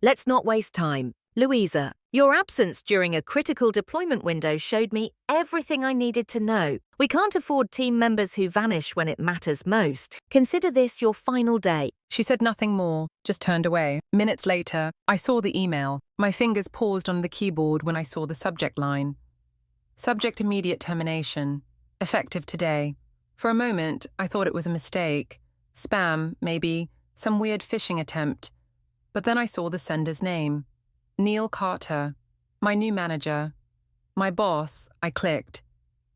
Let's not waste time. Louisa, your absence during a critical deployment window showed me everything I needed to know. We can't afford team members who vanish when it matters most. Consider this your final day. She said nothing more, just turned away. Minutes later, I saw the email. My fingers paused on the keyboard when I saw the subject line. Subject immediate termination. Effective today. For a moment, I thought it was a mistake. Spam, maybe. Some weird phishing attempt. But then I saw the sender's name. Neil Carter. My new manager. My boss, I clicked.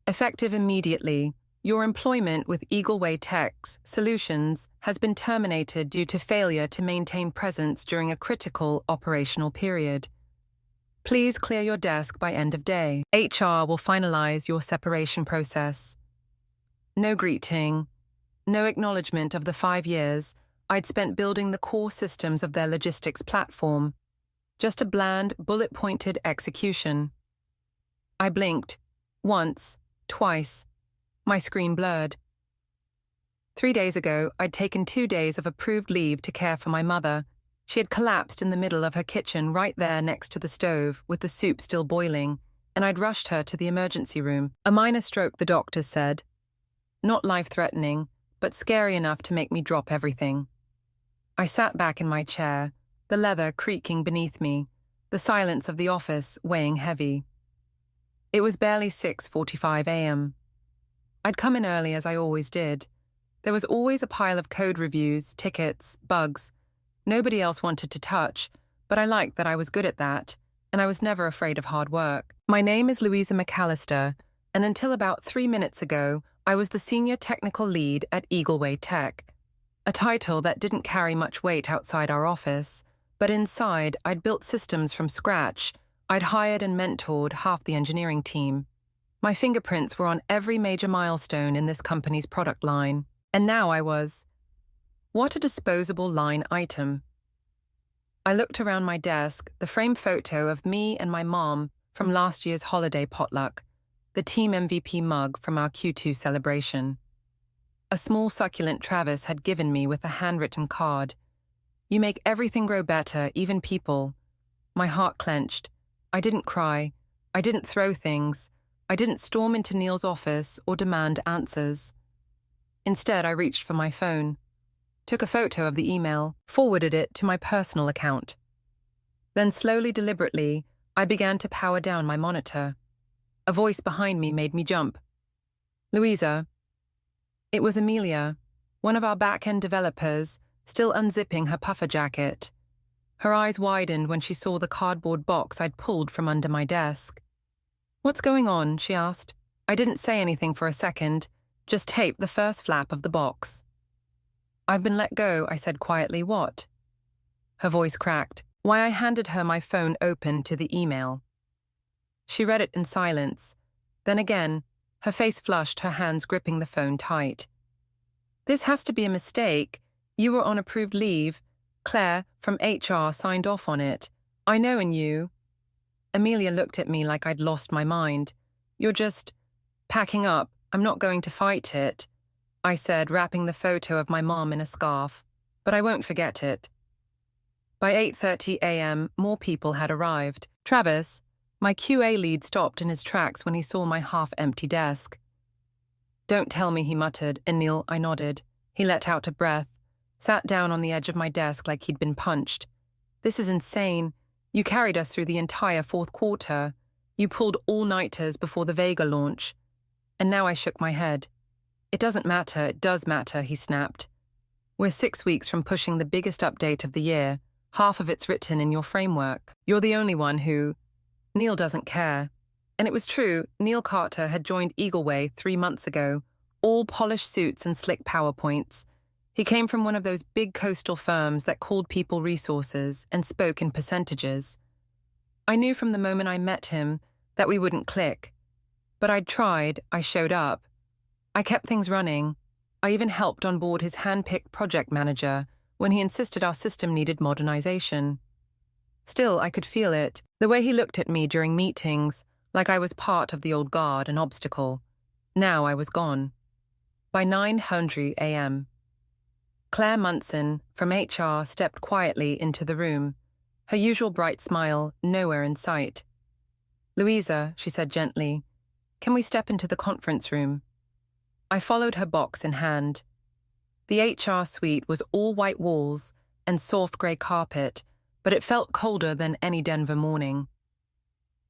Effective immediately. Your employment with Eagleway Tech's Solutions has been terminated due to failure to maintain presence during a critical operational period. Please clear your desk by end of day. HR will finalize your separation process. No greeting. No acknowledgement of the 5 years I'd spent building the core systems of their logistics platform. Just a bland, bullet-pointed execution. I blinked. Once. Twice. My screen blurred. 3 days ago, I'd taken 2 days of approved leave to care for my mother. She had collapsed in the middle of her kitchen right there next to the stove, with the soup still boiling, and I'd rushed her to the emergency room. A minor stroke, the doctors said. Not life-threatening, but scary enough to make me drop everything. I sat back in my chair, the leather creaking beneath me, the silence of the office weighing heavy. It was barely 6:45 a.m. I'd come in early as I always did. There was always a pile of code reviews, tickets, bugs. Nobody else wanted to touch, but I liked that I was good at that, and I was never afraid of hard work. My name is Louisa McAllister, and until about 3 minutes ago, I was the senior technical lead at Eagleway Tech. A title that didn't carry much weight outside our office, but inside I'd built systems from scratch. I'd hired and mentored half the engineering team. My fingerprints were on every major milestone in this company's product line. And now I was... What a disposable line item. I looked around my desk, the framed photo of me and my mom from last year's holiday potluck, the team MVP mug from our Q2 celebration. A small succulent Travis had given me with a handwritten card. You make everything grow better, even people. My heart clenched. I didn't cry. I didn't throw things. I didn't storm into Neil's office or demand answers. Instead, I reached for my phone, took a photo of the email, forwarded it to my personal account. Then slowly, deliberately, I began to power down my monitor. A voice behind me made me jump. Louisa. It was Amelia, one of our back-end developers, still unzipping her puffer jacket. Her eyes widened when she saw the cardboard box I'd pulled from under my desk. What's going on? She asked. I didn't say anything for a second, just taped the first flap of the box. I've been let go, I said quietly. What? Her voice cracked. Why, I handed her my phone open to the email. She read it in silence. Then again, her face flushed, her hands gripping the phone tight. This has to be a mistake. You were on approved leave. Claire, from HR, signed off on it. I know, and you... Amelia looked at me like I'd lost my mind. You're just... packing up. I'm not going to fight it, I said, wrapping the photo of my mom in a scarf. But I won't forget it. By 8:30 a.m., more people had arrived. Travis, my QA lead, stopped in his tracks when he saw my half-empty desk. Don't tell me, he muttered, and Neil, I nodded. He let out a breath, sat down on the edge of my desk like he'd been punched. This is insane. You carried us through the entire fourth quarter. You pulled all-nighters before the Vega launch. And now I shook my head. It doesn't matter, it does matter, he snapped. We're 6 weeks from pushing the biggest update of the year. Half of it's written in your framework. You're the only one who... Neil doesn't care. And it was true, Neil Carter had joined Eagleway 3 months ago, all polished suits and slick PowerPoints. He came from one of those big coastal firms that called people resources and spoke in percentages. I knew from the moment I met him that we wouldn't click. But I'd tried, I showed up. I kept things running. I even helped onboard his hand-picked project manager when he insisted our system needed modernization. Still, I could feel it, the way he looked at me during meetings, like I was part of the old guard, an obstacle. Now I was gone. By 9:00 a.m. Claire Munson, from HR, stepped quietly into the room. Her usual bright smile nowhere in sight. "Louisa," she said gently, "can we step into the conference room?" I followed her, box in hand. The HR suite was all white walls and soft grey carpet, but it felt colder than any Denver morning.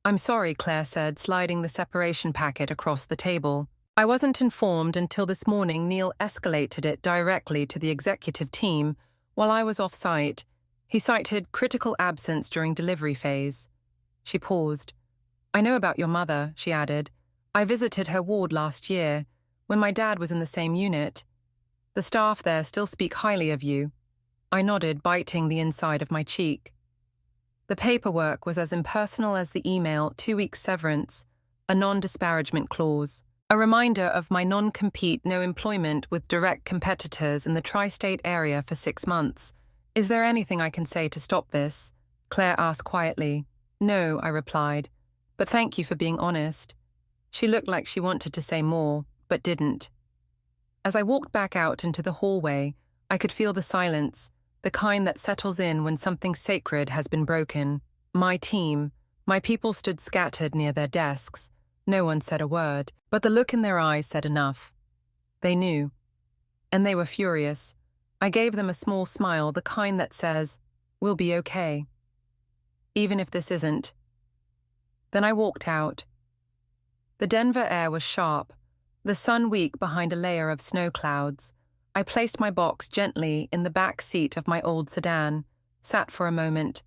"I'm sorry," Claire said, sliding the separation packet across the table. "I wasn't informed until this morning Neil escalated it directly to the executive team while I was off-site. He cited critical absence during delivery phase." She paused. "I know about your mother," she added. "I visited her ward last year, when my dad was in the same unit. The staff there still speak highly of you." I nodded, biting the inside of my cheek. The paperwork was as impersonal as the email, 2 weeks severance, a non-disparagement clause, a reminder of my non-compete, no employment with direct competitors in the tri-state area for 6 months. "Is there anything I can say to stop this?" Claire asked quietly. "No," I replied, "but thank you for being honest." She looked like she wanted to say more, but didn't. As I walked back out into the hallway, I could feel the silence, the kind that settles in when something sacred has been broken. My team, my people stood scattered near their desks. No one said a word, but the look in their eyes said enough. They knew. And they were furious. I gave them a small smile, the kind that says, "We'll be okay. Even if this isn't." Then I walked out. The Denver air was sharp, the sun weak behind a layer of snow clouds. I placed my box gently in the back seat of my old sedan, sat for a moment,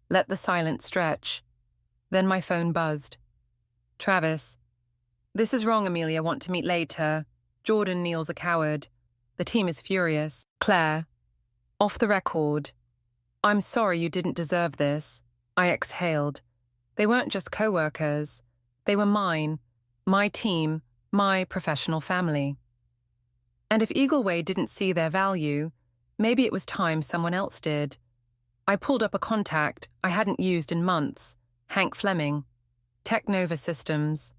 let the silence stretch. Then my phone buzzed. "Travis." "This is wrong, Amelia. Want to meet later. Jordan Neal's a coward. The team is furious." "Claire." "Off the record. I'm sorry you didn't deserve this." I exhaled. They weren't just co-workers. They were mine, my team, my professional family. And if Eagleway didn't see their value, maybe it was time someone else did. I pulled up a contact I hadn't used in months, Hank Fleming, Technova Systems.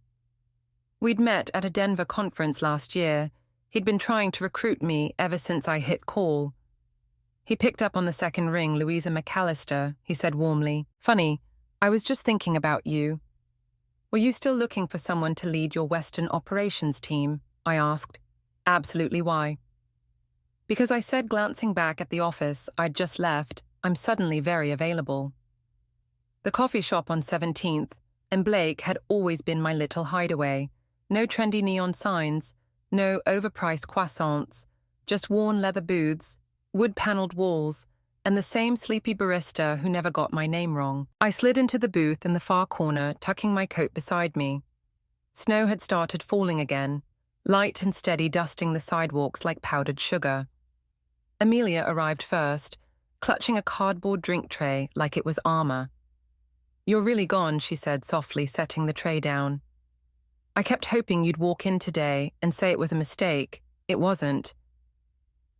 We'd met at a Denver conference last year. He'd been trying to recruit me ever since I hit call. He picked up on the second ring. "Louisa McAllister," he said warmly. "Funny, I was just thinking about you." "Were you still looking for someone to lead your Western operations team?" I asked. "Absolutely. Why?" "Because," I said, glancing back at the office I'd just left, "I'm suddenly very available." The coffee shop on 17th and Blake had always been my little hideaway. No trendy neon signs, no overpriced croissants, just worn leather booths, wood-paneled walls, and the same sleepy barista who never got my name wrong. I slid into the booth in the far corner, tucking my coat beside me. Snow had started falling again, light and steady, dusting the sidewalks like powdered sugar. Amelia arrived first, clutching a cardboard drink tray like it was armor. "You're really gone," she said softly, setting the tray down. "I kept hoping you'd walk in today and say it was a mistake. It wasn't."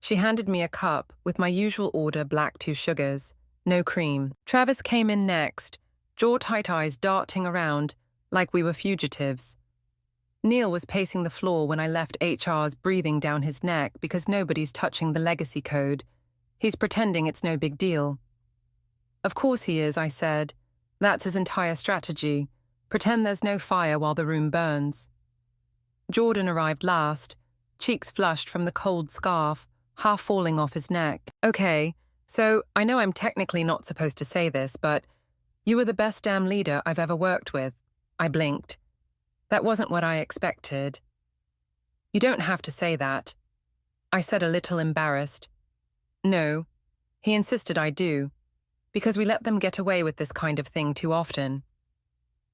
She handed me a cup with my usual order: black, 2 sugars, no cream. Travis came in next, jaw-tight eyes darting around like we were fugitives. Neil was pacing the floor when I left. HR's breathing down his neck because nobody's touching the legacy code. He's pretending it's no big deal. "Of course he is," I said. "That's his entire strategy. Pretend there's no fire while the room burns." Jordan arrived last, cheeks flushed from the cold scarf, half falling off his neck. "Okay, so I know I'm technically not supposed to say this, but you were the best damn leader I've ever worked with." I blinked. That wasn't what I expected. "You don't have to say that," I said, a little embarrassed. "No," he insisted I do, "because we let them get away with this kind of thing too often.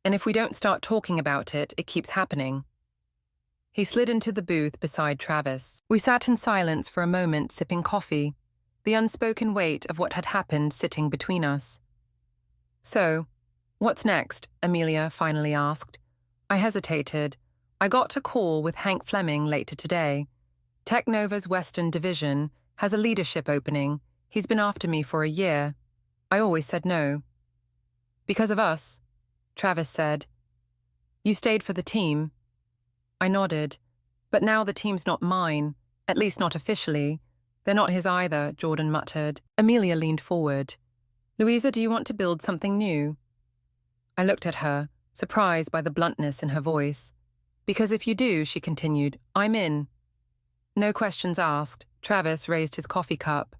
And if we don't start talking about it, it keeps happening." He slid into the booth beside Travis. We sat in silence for a moment, sipping coffee, the unspoken weight of what had happened sitting between us. "So, what's next?" Amelia finally asked. I hesitated. "I got a call with Hank Fleming later today. Technova's Western Division has a leadership opening. He's been after me for a year. I always said no." "Because of us," Travis said. "You stayed for the team." I nodded. "But now the team's not mine, at least not officially." "They're not his either," Jordan muttered. Amelia leaned forward. Louisa, do you want to build something new? I looked at her, surprised by the bluntness in her voice. Because if you do, she continued, I'm in. No questions asked, Travis raised his coffee cup.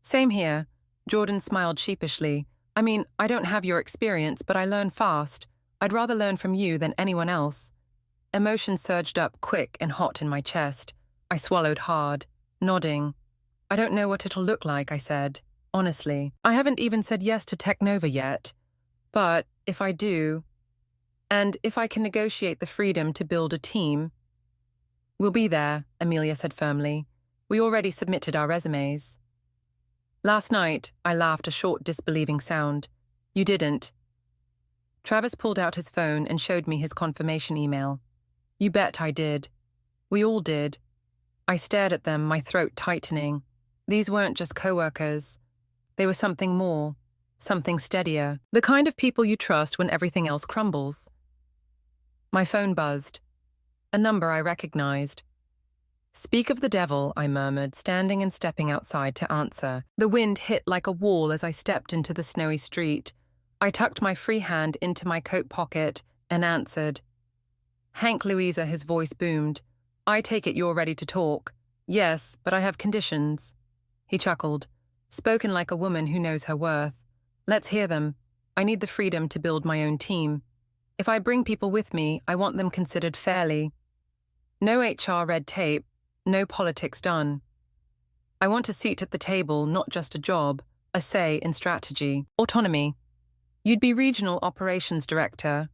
Same here. Jordan smiled sheepishly. I mean, I don't have your experience, but I learn fast. I'd rather learn from you than anyone else. Emotion surged up quick and hot in my chest. I swallowed hard, nodding. I don't know what it'll look like, I said. Honestly, I haven't even said yes to Technova yet. But if I do, and if I can negotiate the freedom to build a team, we'll be there, Amelia said firmly. We already submitted our resumes. Last night, I laughed a short, disbelieving sound. You didn't. Travis pulled out his phone and showed me his confirmation email. You bet I did. We all did. I stared at them, my throat tightening. These weren't just coworkers. They were something more, something steadier, the kind of people you trust when everything else crumbles. My phone buzzed. A number I recognized. Speak of the devil, I murmured, standing and stepping outside to answer. The wind hit like a wall as I stepped into the snowy street. I tucked my free hand into my coat pocket and answered. Hank, Louisa, his voice boomed. I take it you're ready to talk. Yes, but I have conditions. He chuckled, spoken like a woman who knows her worth. Let's hear them. I need the freedom to build my own team. If I bring people with me, I want them considered fairly. No HR red tape, no politics done. I want a seat at the table, not just a job, a say in strategy. Autonomy. You'd be regional operations director.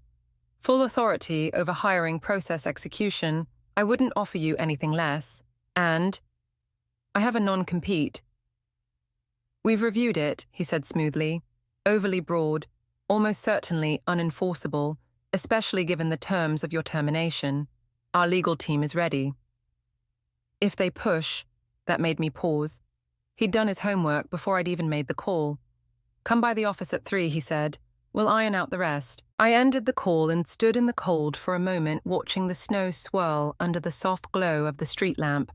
Full authority over hiring, process execution. I wouldn't offer you anything less. And I have a non-compete. We've reviewed it, he said smoothly. Overly broad, almost certainly unenforceable, especially given the terms of your termination. Our legal team is ready. If they push, that made me pause. He'd done his homework before I'd even made the call. Come by the office at 3, he said. We'll iron out the rest. I ended the call and stood in the cold for a moment watching the snow swirl under the soft glow of the street lamp.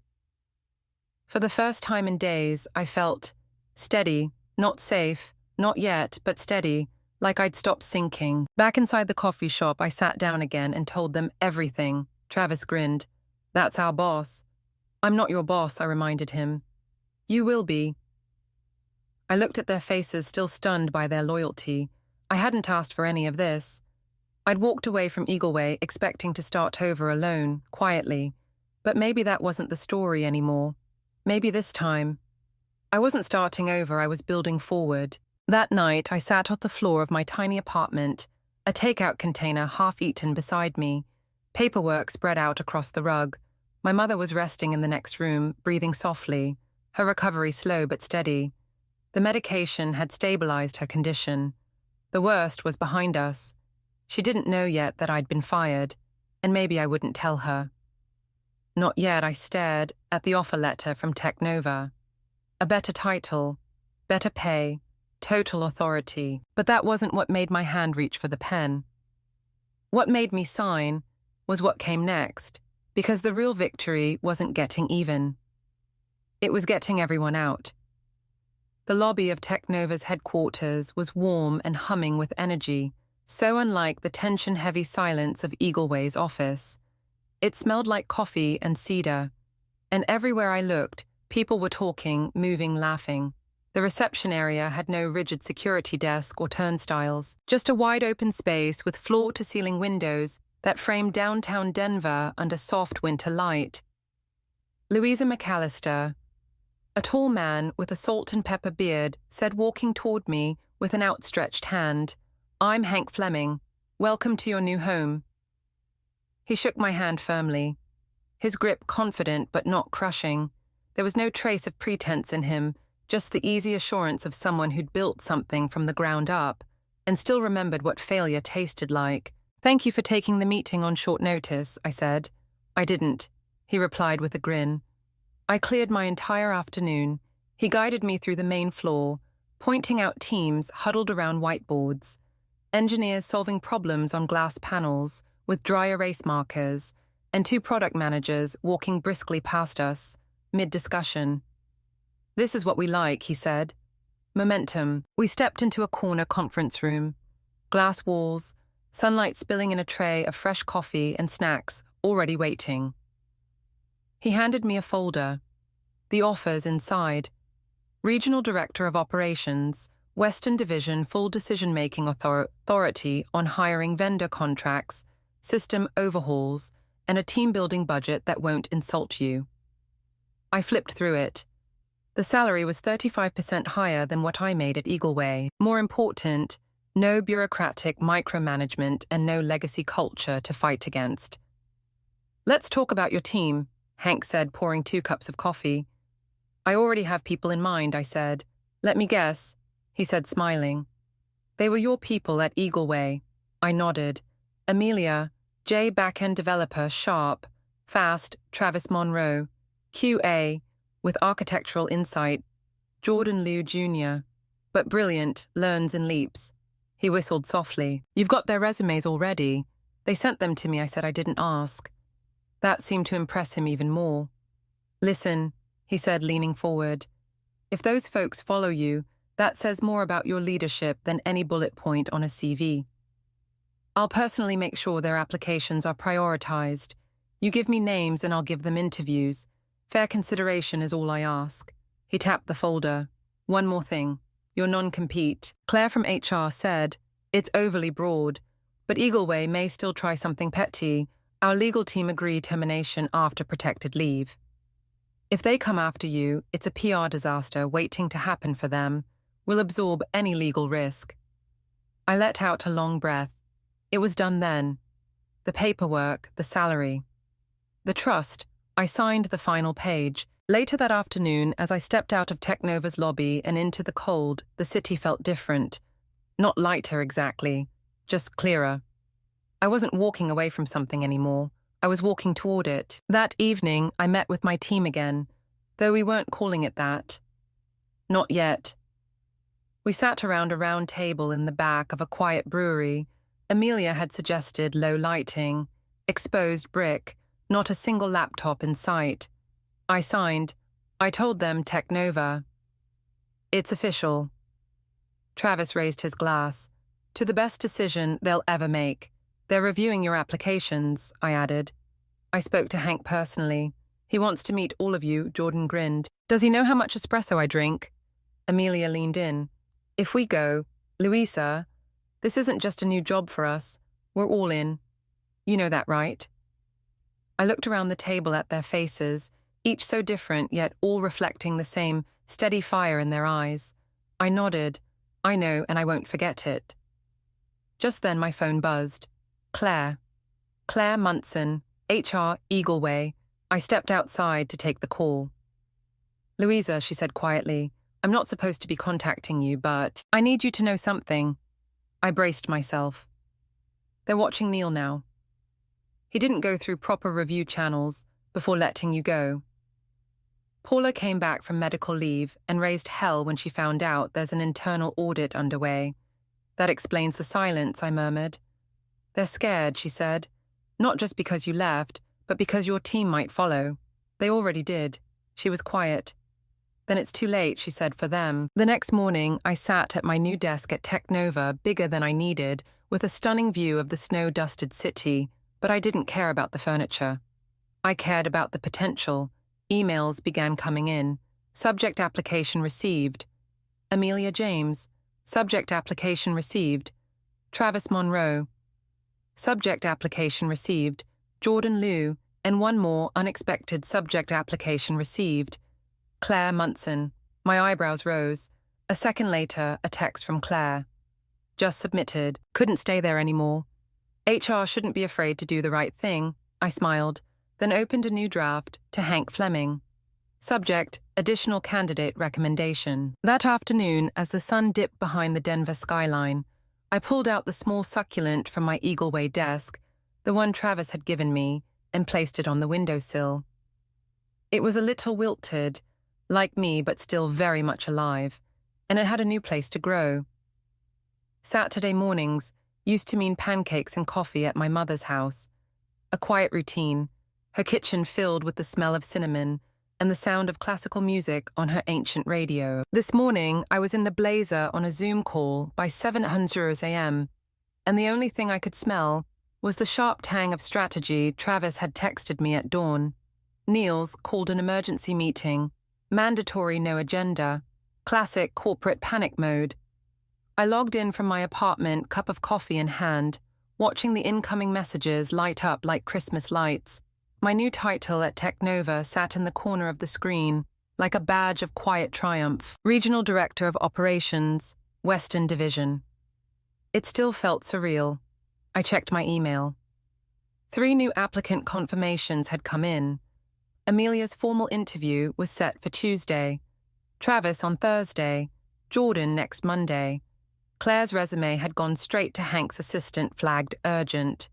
For the first time in days, I felt steady, not safe, not yet, but steady, like I'd stopped sinking. Back inside the coffee shop, I sat down again and told them everything. Travis grinned. That's our boss. I'm not your boss, I reminded him. You will be. I looked at their faces, still stunned by their loyalty. I hadn't asked for any of this. I'd walked away from Eagleway expecting to start over alone, quietly. But maybe that wasn't the story anymore. Maybe this time. I wasn't starting over, I was building forward. That night, I sat on the floor of my tiny apartment, a takeout container half-eaten beside me, paperwork spread out across the rug. My mother was resting in the next room, breathing softly, her recovery slow but steady. The medication had stabilized her condition. The worst was behind us. She didn't know yet that I'd been fired, and maybe I wouldn't tell her. Not yet. I stared at the offer letter from Technova. A better title, better pay, total authority. But that wasn't what made my hand reach for the pen. What made me sign was what came next, because the real victory wasn't getting even. It was getting everyone out. The lobby of Technova's headquarters was warm and humming with energy, so unlike the tension-heavy silence of Eagleway's office. It smelled like coffee and cedar, and everywhere I looked, people were talking, moving, laughing. The reception area had no rigid security desk or turnstiles, just a wide-open space with floor-to-ceiling windows that framed downtown Denver under soft winter light. Louisa McAllister, a tall man with a salt and pepper beard, said, walking toward me with an outstretched hand, I'm Hank Fleming. Welcome to your new home. He shook my hand firmly, his grip confident but not crushing. There was no trace of pretense in him, just the easy assurance of someone who'd built something from the ground up and still remembered what failure tasted like. Thank you for taking the meeting on short notice, I said. I didn't, he replied with a grin. I cleared my entire afternoon. He guided me through the main floor, pointing out teams huddled around whiteboards, engineers solving problems on glass panels with dry erase markers, and 2 product managers walking briskly past us, mid-discussion. This is what we like, he said. Momentum. We stepped into a corner conference room. Glass walls, sunlight spilling in a tray of fresh coffee and snacks already waiting. He handed me a folder. The offers inside. Regional Director of Operations, Western Division, full decision-making authority on hiring vendor contracts, system overhauls, and a team-building budget that won't insult you. I flipped through it. The salary was 35% higher than what I made at Eagleway. More important, no bureaucratic micromanagement and no legacy culture to fight against. Let's talk about your team, Hank said, pouring 2 cups of coffee. I already have people in mind, I said. Let me guess, he said, smiling. They were your people at Eagleway. I nodded. Amelia, J backend developer, sharp, fast, Travis Monroe, QA, with architectural insight, Jordan Liu Jr., but brilliant, learns in leaps. He whistled softly. You've got their resumes already. They sent them to me, I said. I didn't ask. That seemed to impress him even more. Listen, he said, leaning forward. If those folks follow you, that says more about your leadership than any bullet point on a CV. I'll personally make sure their applications are prioritized. You give me names and I'll give them interviews. Fair consideration is all I ask. He tapped the folder. One more thing. Your non-compete. Claire from HR said, it's overly broad, but Eagleway may still try something petty. Our legal team agreed termination after protected leave. If they come after you, it's a PR disaster waiting to happen for them. We'll absorb any legal risk. I let out a long breath. It was done then. The paperwork, the salary. The trust. I signed the final page. Later that afternoon, as I stepped out of Technova's lobby and into the cold, the city felt different. Not lighter exactly, just clearer. I wasn't walking away from something anymore. I was walking toward it. That evening, I met with my team again, though we weren't calling it that. Not yet. We sat around a round table in the back of a quiet brewery. Amelia had suggested low lighting, exposed brick, not a single laptop in sight. I signed. I told them Technova. It's official. Travis raised his glass. To the best decision they'll ever make. They're reviewing your applications, I added. I spoke to Hank personally. He wants to meet all of you, Jordan grinned. Does he know how much espresso I drink? Amelia leaned in. If we go, Louisa, this isn't just a new job for us. We're all in. You know that, right? I looked around the table at their faces, each so different yet all reflecting the same steady fire in their eyes. I nodded. I know, and I won't forget it. Just then my phone buzzed. Claire Munson, HR, Eagleway. I stepped outside to take the call. Louisa, she said quietly, I'm not supposed to be contacting you, but I need you to know something. I braced myself. They're watching Neil now. He didn't go through proper review channels before letting you go. Paula came back from medical leave and raised hell when she found out there's an internal audit underway. That explains the silence, I murmured. They're scared, she said. Not just because you left, but because your team might follow. They already did. She was quiet. Then it's too late, she said, for them. The next morning, I sat at my new desk at Technova, bigger than I needed, with a stunning view of the snow-dusted city, but I didn't care about the furniture. I cared about the potential. Emails began coming in. Subject application received. Amelia James. Subject application received. Travis Monroe. Subject application received. Jordan Liu. And one more unexpected subject application received. Claire Munson. My eyebrows rose. A second later, a text from Claire. Just submitted. Couldn't stay there anymore. HR shouldn't be afraid to do the right thing. I smiled, then opened a new draft to Hank Fleming. Subject, additional candidate recommendation. That afternoon, as the sun dipped behind the Denver skyline, I pulled out the small succulent from my Eagleway desk, the one Travis had given me, and placed it on the windowsill. It was a little wilted, like me but still very much alive, and it had a new place to grow. Saturday mornings used to mean pancakes and coffee at my mother's house. A quiet routine, her kitchen filled with the smell of cinnamon, and the sound of classical music on her ancient radio. This morning, I was in the blazer on a Zoom call by 7:00 a.m., and the only thing I could smell was the sharp tang of strategy Travis had texted me at dawn. Niels called an emergency meeting, mandatory no agenda, classic corporate panic mode. I logged in from my apartment, cup of coffee in hand, watching the incoming messages light up like Christmas lights. My new title at Technova sat in the corner of the screen, like a badge of quiet triumph. Regional Director of Operations, Western Division. It still felt surreal. I checked my email. 3 new applicant confirmations had come in. Amelia's formal interview was set for Tuesday, Travis on Thursday, Jordan next Monday. Claire's resume had gone straight to Hank's assistant, flagged urgent.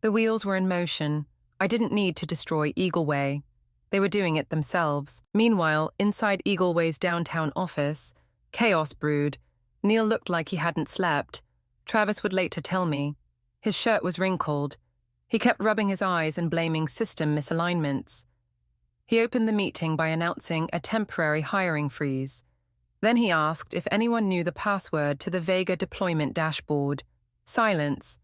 The wheels were in motion. I didn't need to destroy Eagleway. They were doing it themselves. Meanwhile, inside Eagleway's downtown office, chaos brewed. Neil looked like he hadn't slept. Travis would later tell me. His shirt was wrinkled. He kept rubbing his eyes and blaming system misalignments. He opened the meeting by announcing a temporary hiring freeze. Then he asked if anyone knew the password to the Vega deployment dashboard. Silence.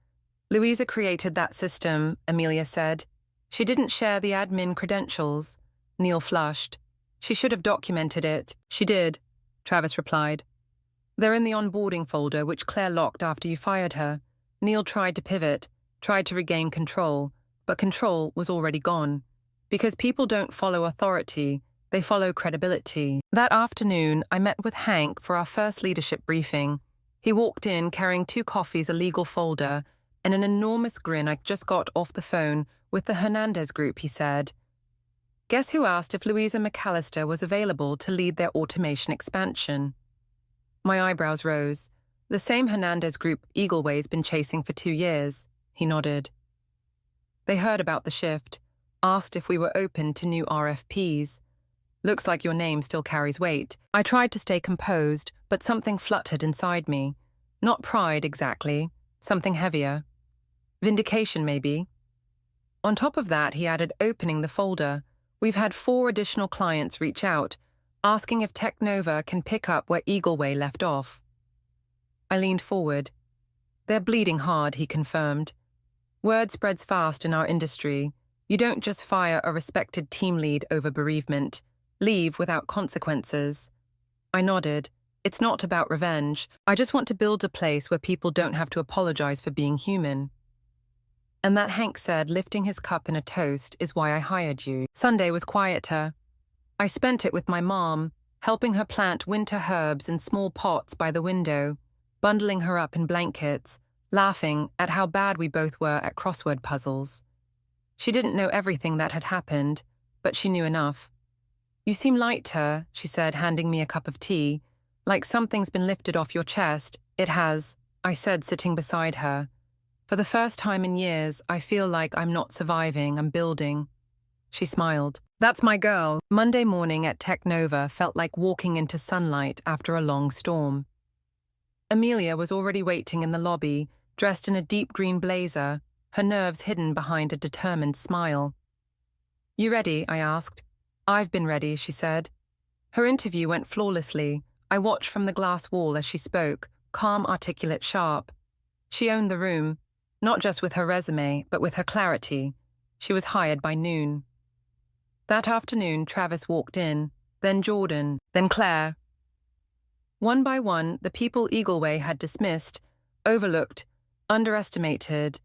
Louisa created that system, Amelia said. She didn't share the admin credentials. Neil flushed. She should have documented it. She did, Travis replied. They're in the onboarding folder, which Claire locked after you fired her. Neil tried to pivot, tried to regain control, but control was already gone. Because people don't follow authority, they follow credibility. That afternoon, I met with Hank for our first leadership briefing. He walked in carrying 2 coffees, a legal folder, and an enormous grin. I just got off the phone with the Hernandez group, he said. Guess who asked if Louisa McAllister was available to lead their automation expansion? My eyebrows rose. The same Hernandez group Eagleway's been chasing for 2 years. He nodded. They heard about the shift, asked if we were open to new RFPs. Looks like your name still carries weight. I tried to stay composed, but something fluttered inside me. Not pride exactly, something heavier. Vindication, maybe. On top of that, he added, opening the folder. We've had 4 additional clients reach out, asking if Technova can pick up where Eagleway left off. I leaned forward. They're bleeding hard, he confirmed. Word spreads fast in our industry. You don't just fire a respected team lead over bereavement. Leave without consequences. I nodded. It's not about revenge. I just want to build a place where people don't have to apologize for being human. And that, Hank said, lifting his cup in a toast, is why I hired you. Sunday was quieter. I spent it with my mom, helping her plant winter herbs in small pots by the window, bundling her up in blankets, laughing at how bad we both were at crossword puzzles. She didn't know everything that had happened, but she knew enough. You seem lighter, she said, handing me a cup of tea. Like something's been lifted off your chest. It has, I said, sitting beside her. For the first time in years, I feel like I'm not surviving, I'm building. She smiled. That's my girl. Monday morning at Technova felt like walking into sunlight after a long storm. Amelia was already waiting in the lobby, dressed in a deep green blazer, her nerves hidden behind a determined smile. You ready? I asked. I've been ready, she said. Her interview went flawlessly. I watched from the glass wall as she spoke, calm, articulate, sharp. She owned the room, not just with her resume, but with her clarity. She was hired by noon. That afternoon, Travis walked in, then Jordan, then Claire. One by one, the people Eagleway had dismissed, overlooked, underestimated,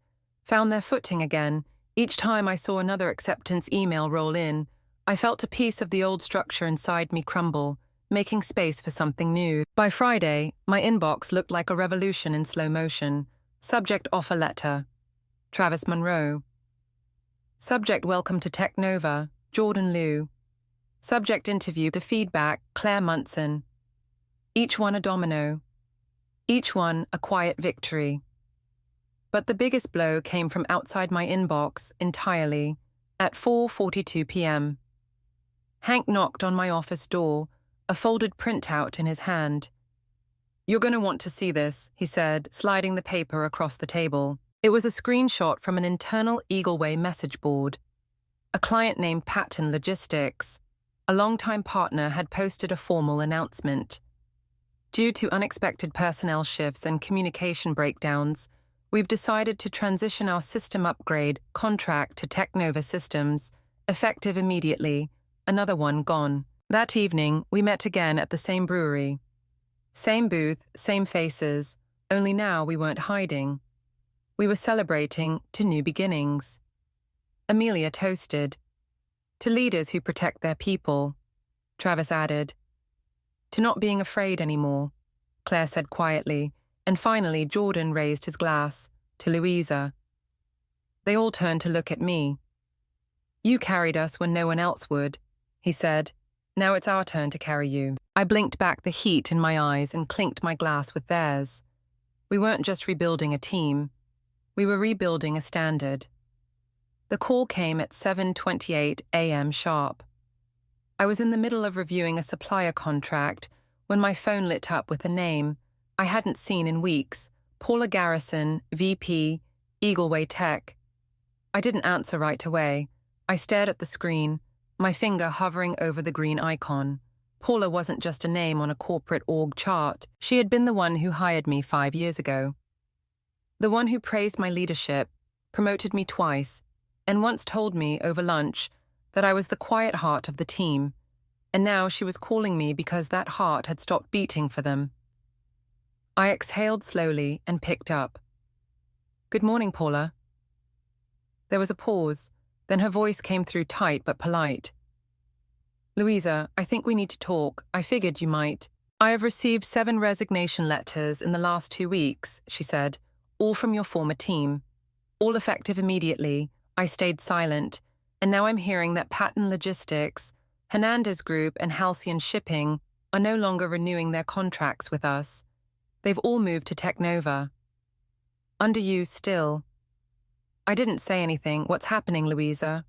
found their footing again. Each time I saw another acceptance email roll in, I felt a piece of the old structure inside me crumble, making space for something new. By Friday, my inbox looked like a revolution in slow motion. Subject offer letter. Travis Monroe. Subject welcome to Technova. Jordan Liu. Subject interview to feedback. Claire Munson. Each one a domino. Each one a quiet victory. But the biggest blow came from outside my inbox entirely, at 4:42 p.m. Hank knocked on my office door, a folded printout in his hand. You're going to want to see this, he said, sliding the paper across the table. It was a screenshot from an internal Eagleway message board. A client named Patton Logistics, a longtime partner, had posted a formal announcement. Due to unexpected personnel shifts and communication breakdowns, we've decided to transition our system upgrade contract to Technova Systems, effective immediately. Another one gone. That evening, we met again at the same brewery. Same booth, same faces, only now we weren't hiding. We were celebrating to new beginnings. Amelia toasted. To leaders who protect their people, Travis added. To not being afraid anymore, Claire said quietly, and finally Jordan raised his glass, to Louisa. They all turned to look at me. You carried us when no one else would, he said. Now it's our turn to carry you. I blinked back the heat in my eyes and clinked my glass with theirs. We weren't just rebuilding a team. We were rebuilding a standard. The call came at 7:28 a.m. sharp. I was in the middle of reviewing a supplier contract when my phone lit up with a name I hadn't seen in weeks, Paula Garrison, VP, Eagleway Tech. I didn't answer right away. I stared at the screen, my finger hovering over the green icon. Paula wasn't just a name on a corporate org chart. She had been the one who hired me 5 years ago. The one who praised my leadership, promoted me twice, and once told me over lunch that I was the quiet heart of the team, and now she was calling me because that heart had stopped beating for them. I exhaled slowly and picked up. Good morning, Paula. There was a pause, then her voice came through tight but polite. Louisa, I think we need to talk. I figured you might. I have received 7 resignation letters in the last 2 weeks, she said, all from your former team. All effective immediately. I stayed silent, and now I'm hearing that Patton Logistics, Hernandez Group, and Halcyon Shipping are no longer renewing their contracts with us. They've all moved to Technova. Under you still. I didn't say anything. What's happening, Louisa?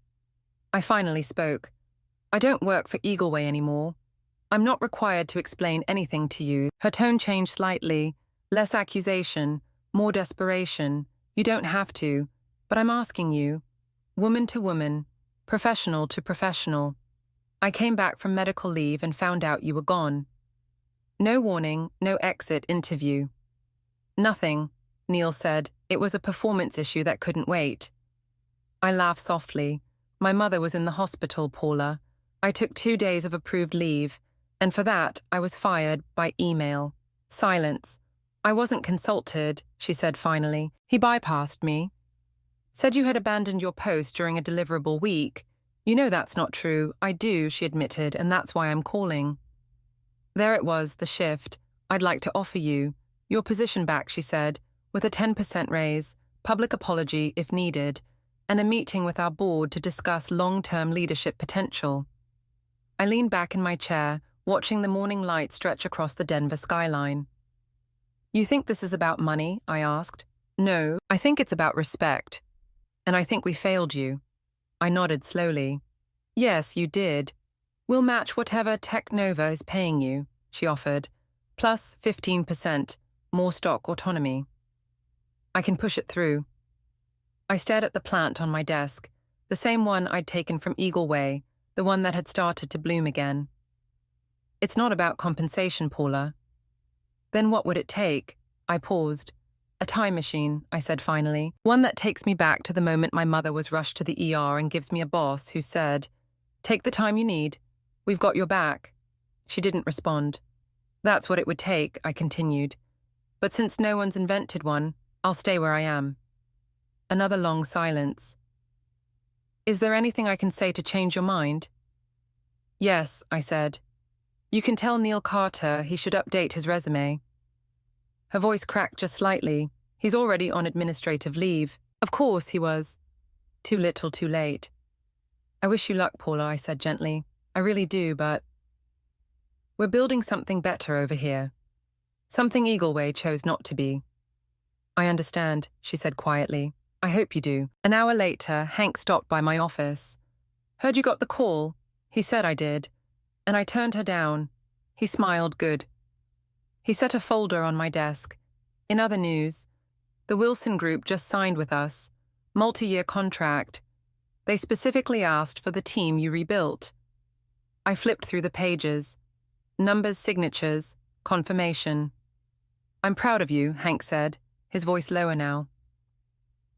I finally spoke. I don't work for Eagleway anymore. I'm not required to explain anything to you. Her tone changed slightly. Less accusation, more desperation. You don't have to, but I'm asking you. Woman to woman, professional to professional. I came back from medical leave and found out you were gone. No warning, no exit interview. Nothing, Neil said. It was a performance issue that couldn't wait. I laughed softly. My mother was in the hospital, Paula. I took 2 days of approved leave, and for that I was fired by email. Silence. I wasn't consulted, she said finally. He bypassed me. Said you had abandoned your post during a deliverable week. You know that's not true. I do, she admitted, and that's why I'm calling. There it was, the shift. I'd like to offer you your position back, she said, with a 10% raise, public apology if needed, and a meeting with our board to discuss long-term leadership potential. I leaned back in my chair, watching the morning light stretch across the Denver skyline. You think this is about money? I asked. No, I think it's about respect. And I think we failed you. I nodded slowly. Yes, you did. We'll match whatever Technova is paying you, she offered, plus 15%, more stock autonomy. I can push it through. I stared at the plant on my desk, the same one I'd taken from Eagleway, the one that had started to bloom again. It's not about compensation, Paula. Then what would it take? I paused. A time machine, I said finally, one that takes me back to the moment my mother was rushed to the ER and gives me a boss who said, take the time you need. We've got your back. She didn't respond. That's what it would take, I continued. But since no one's invented one, I'll stay where I am. Another long silence. Is there anything I can say to change your mind? Yes, I said. You can tell Neil Carter he should update his resume. Her voice cracked just slightly. He's already on administrative leave. Of course he was. Too little, too late. I wish you luck, Paula, I said gently. I really do, but we're building something better over here. Something Eagleway chose not to be. I understand, she said quietly. I hope you do. An hour later, Hank stopped by my office. Heard you got the call? He said I did. And I turned her down. He smiled good. He set a folder on my desk. In other news, the Wilson Group just signed with us. Multi-year contract. They specifically asked for the team you rebuilt. I flipped through the pages. Numbers, signatures, confirmation. I'm proud of you, Hank said, his voice lower now.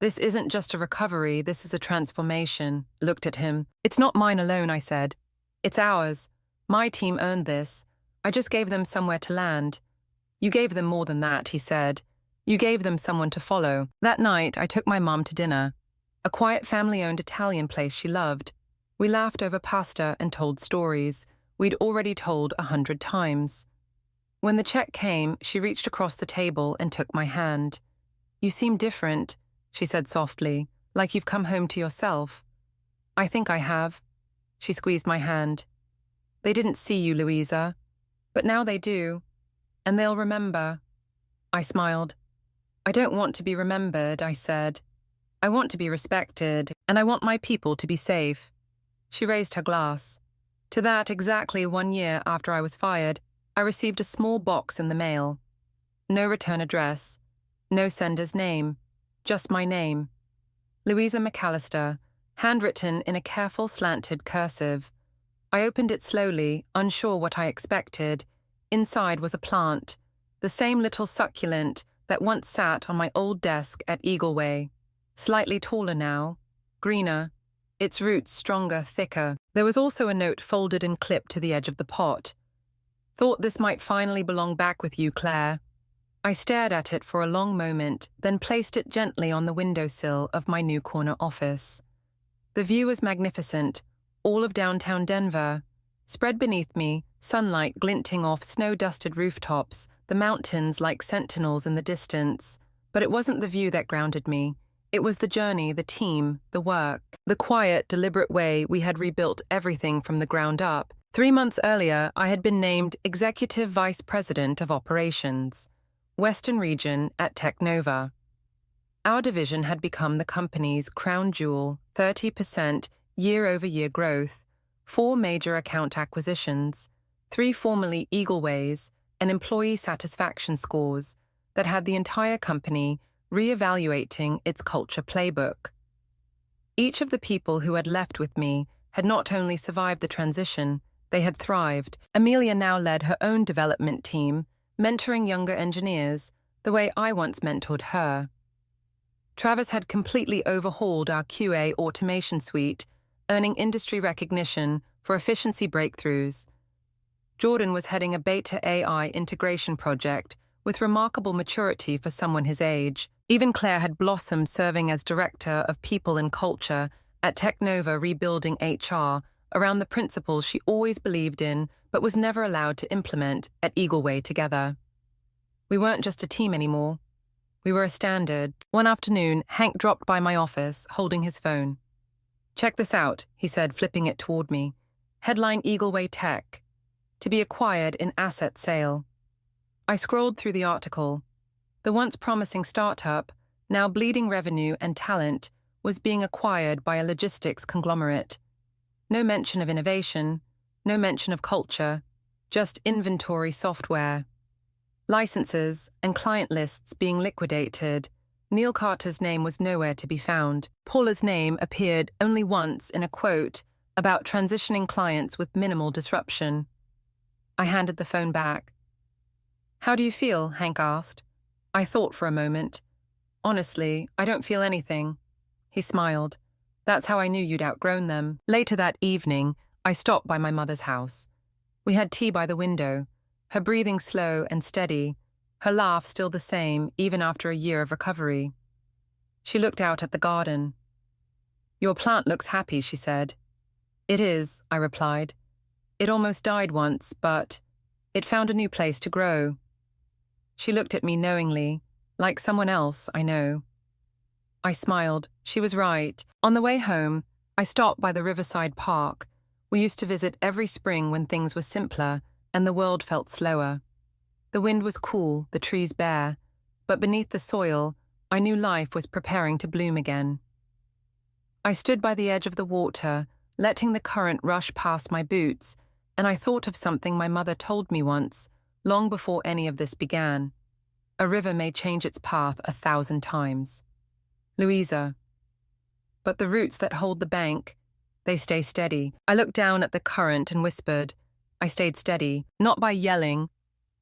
This isn't just a recovery, this is a transformation. Looked at him. It's not mine alone, I said. It's ours. My team earned this. I just gave them somewhere to land. You gave them more than that, he said. You gave them someone to follow. That night, I took my mom to dinner. A quiet family-owned Italian place she loved. We laughed over pasta and told stories we'd already told 100 times. When the check came, she reached across the table and took my hand. You seem different, she said softly, like you've come home to yourself. I think I have. She squeezed my hand. They didn't see you, Louisa, but now they do, and they'll remember. I smiled. I don't want to be remembered, I said. I want to be respected, and I want my people to be safe. She raised her glass. To that, exactly 1 year after I was fired, I received a small box in the mail. No return address, no sender's name, just my name. Louisa McAllister, handwritten in a careful slanted cursive. I opened it slowly, unsure what I expected. Inside was a plant, the same little succulent that once sat on my old desk at Eagleway. Slightly taller now, greener, its roots stronger, thicker. There was also a note folded and clipped to the edge of the pot. Thought this might finally belong back with you, Claire. I stared at it for a long moment, then placed it gently on the windowsill of my new corner office. The view was magnificent, all of downtown Denver. Spread beneath me, sunlight glinting off snow-dusted rooftops, the mountains like sentinels in the distance. But it wasn't the view that grounded me. It was the journey, the team, the work, the quiet, deliberate way we had rebuilt everything from the ground up. 3 months earlier, I had been named Executive Vice President of Operations, Western Region at Technova. Our division had become the company's crown jewel, 30% year-over-year growth, 4 major account acquisitions, 3 formerly Eagleways, and employee satisfaction scores that had the entire company re-evaluating its culture playbook. Each of the people who had left with me had not only survived the transition, they had thrived. Amelia now led her own development team, mentoring younger engineers, the way I once mentored her. Travis had completely overhauled our QA automation suite, earning industry recognition for efficiency breakthroughs. Jordan was heading a beta AI integration project with remarkable maturity for someone his age. Even Claire had blossomed serving as Director of People and Culture at Technova, rebuilding HR around the principles she always believed in but was never allowed to implement at Eagleway together. We weren't just a team anymore. We were a standard. One afternoon, Hank dropped by my office, holding his phone. "Check this out," he said, flipping it toward me. Headline Eagleway Tech. To be acquired in asset sale. I scrolled through the article. The once promising startup, now bleeding revenue and talent, was being acquired by a logistics conglomerate. No mention of innovation, no mention of culture, just inventory software. Licenses and client lists being liquidated. Neil Carter's name was nowhere to be found. Paula's name appeared only once in a quote about transitioning clients with minimal disruption. I handed the phone back. "How do you feel?" Hank asked. I thought for a moment. "Honestly, I don't feel anything." He smiled. "That's how I knew you'd outgrown them." Later that evening, I stopped by my mother's house. We had tea by the window, her breathing slow and steady, her laugh still the same even after a year of recovery. She looked out at the garden. "Your plant looks happy," she said. "It is," I replied. "It almost died once, but it found a new place to grow." She looked at me knowingly, like someone else I know. I smiled. She was right. On the way home, I stopped by the Riverside Park. We used to visit every spring when things were simpler and the world felt slower. The wind was cool, the trees bare, but beneath the soil, I knew life was preparing to bloom again. I stood by the edge of the water, letting the current rush past my boots, and I thought of something my mother told me once, long before any of this began. A river may change its path 1,000 times. Louisa, But the roots that hold the bank, they stay steady. I looked down at the current and whispered. I stayed steady, not by yelling,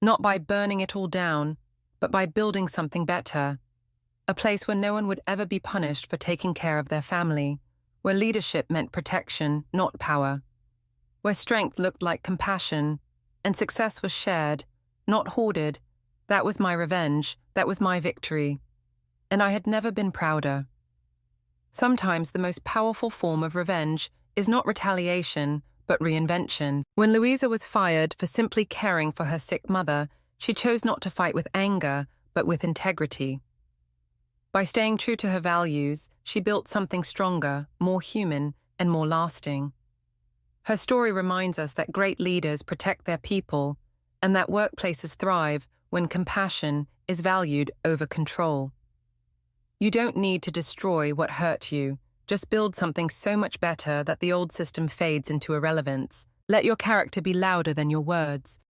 not by burning it all down, but by building something better. A place where no one would ever be punished for taking care of their family, where leadership meant protection, not power, where strength looked like compassion, and success was shared, not hoarded. That was my revenge, that was my victory. And I had never been prouder. Sometimes the most powerful form of revenge is not retaliation, but reinvention. When Louisa was fired for simply caring for her sick mother, she chose not to fight with anger, but with integrity. By staying true to her values, she built something stronger, more human, and more lasting. Her story reminds us that great leaders protect their people, and that workplaces thrive when compassion is valued over control. You don't need to destroy what hurt you. Just build something so much better that the old system fades into irrelevance. Let your character be louder than your words.